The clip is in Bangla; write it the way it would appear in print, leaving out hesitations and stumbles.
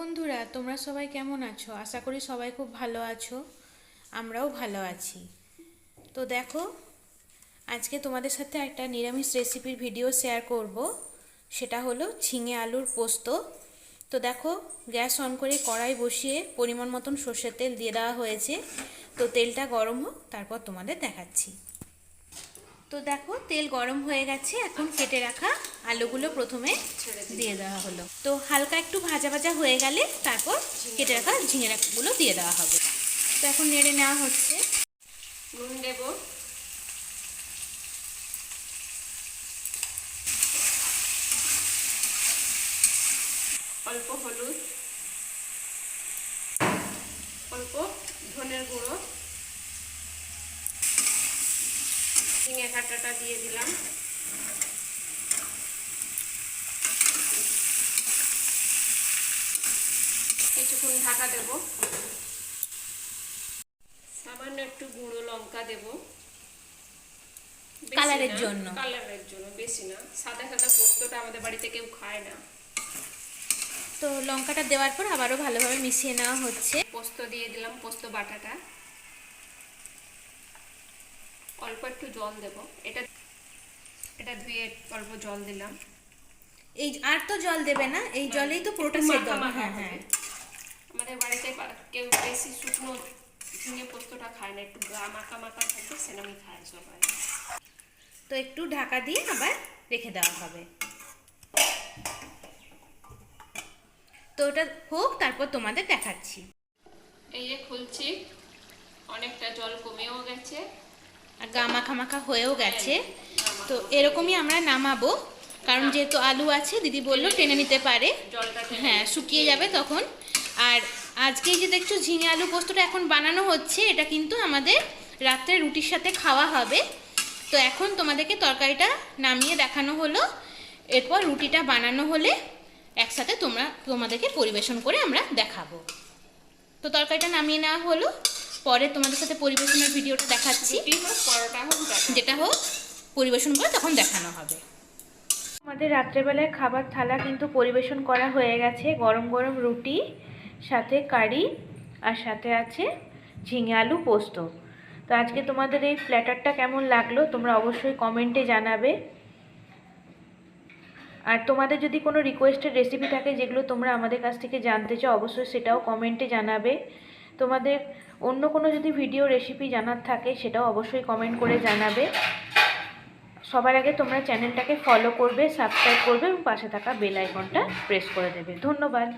বন্ধুরা, তোমরা সবাই কেমন আছো? আশা করি সবাই খুব ভালো আছো। আমরাও ভালো আছি। তো দেখো, আজকে তোমাদের সাথে একটা নিরামিষ রেসিপির ভিডিও শেয়ার করব। সেটা হলো ঝিঙে আলুর পোস্ত। তো দেখো, গ্যাস অন করে কড়াই বসিয়ে পরিমাণ মতন সর্ষের তেল দিয়ে দেওয়া হয়েছে। তো তেলটা গরম হোক, তারপর তোমাদের দেখাচ্ছি। তো দেখো, তেল গরম হয়ে গেছে। এখন কেটে রাখা আলুগুলো প্রথমে দিয়ে দেওয়া হলো। তো হালকা একটু ভাজা ভাজা হয়ে গেলে তারপর কেটে রাখা ঝিঙেগুলো দিয়ে দেওয়া হবে। তো এখন নেড়ে নেওয়া হচ্ছে। নুন দেব, অল্প হলুদ, অল্প ধনের গুঁড়ো, ঝিঙে কাঁটাটা দিয়ে দিলাম, কিছুক্ষণ ঢাকা দেব। সামান্য একটু গুঁড়ো লঙ্কা দেব, কালারের জন্য। বেশি না। সাদা সাদা পোস্তটা আমাদের বাড়িতে কেউ খায় না। তো লঙ্কাটা দেওয়ার পর আবারও ভালোভাবে মিশিয়ে নেওয়া হচ্ছে। পোস্ত দিয়ে দিলাম, পোস্ত বাটাটা। অল্প একটু জল দেব। এটা ধুয়ে অল্প জল দিলাম। এই আর তো জল দেবে না, এই জলেই তো পুরোটা সেদ্ধ হবে। হ্যাঁ হ্যাঁ, আমাদের বাড়িতে কেউ বেশি শুকনো ঝিঙে পোস্তটা খায় না, একটু মাখা মাখা থাকে, সেরকমই খায় সবাই। তো একটু ঢাকা দিয়ে আবার রেখে দেওয়া হবে। তো ওটা হোক, তারপর তোমাদের দেখাচ্ছি। এই যে খুলছি, অনেকটা জল কমেও গেছে, আর গা মাখা মাখা হয়েও গেছে। তো এরকমই আমরা নামাবো, কারণ যেহেতু আলু আছে, দিদি বললো টেনে নিতে পারে। হ্যাঁ, শুকিয়ে যাবে তখন। আর আজকে যে দেখছো ঝিঙে আলু পোস্তটা এখন বানানো হচ্ছে, এটা কিন্তু আমাদের রাত্রে রুটির সাথে খাওয়া হবে। তো এখন তোমাদেরকে তরকারিটা নামিয়ে দেখানো হলো। এরপর রুটিটা বানানো হলে একসাথে তোমাদেরকে পরিবেশন করে আমরা দেখাবো। তো তরকারিটা নামিয়ে নেওয়া হলো, পরে তোমাদের সাথে পরিবেশনের ভিডিওটা দেখাচ্ছি। যেটা হোক, পরিবেশন করে তখন দেখানো হবে। আমাদের রাত্রেবেলায় খাবার থালা কিন্তু পরিবেশন করা হয়ে গেছে। গরম গরম রুটি, সাথে কারি, আর সাথে আছে ঝিঙে আলু পোস্ত। তো আজকে তোমাদের এই প্ল্যাটারটা কেমন লাগলো তোমরা অবশ্যই কমেন্টে জানাবে। আর তোমাদের যদি কোনো রিকোয়েস্টেড রেসিপি থাকে যেগুলো তোমরা আমাদের কাছ থেকে জানতে চাও, অবশ্যই সেটাও কমেন্টে জানাবে। তোমাদের অন্য কোনো যদি ভিডিও রেসিপি জানার থাকে সেটাও অবশ্যই কমেন্ট করে জানাবে। সবার আগে তোমরা চ্যানেলটাকে ফলো করবে, সাবস্ক্রাইব করবে এবং পাশে থাকা বেল আইকনটা প্রেস করে দেবে। ধন্যবাদ।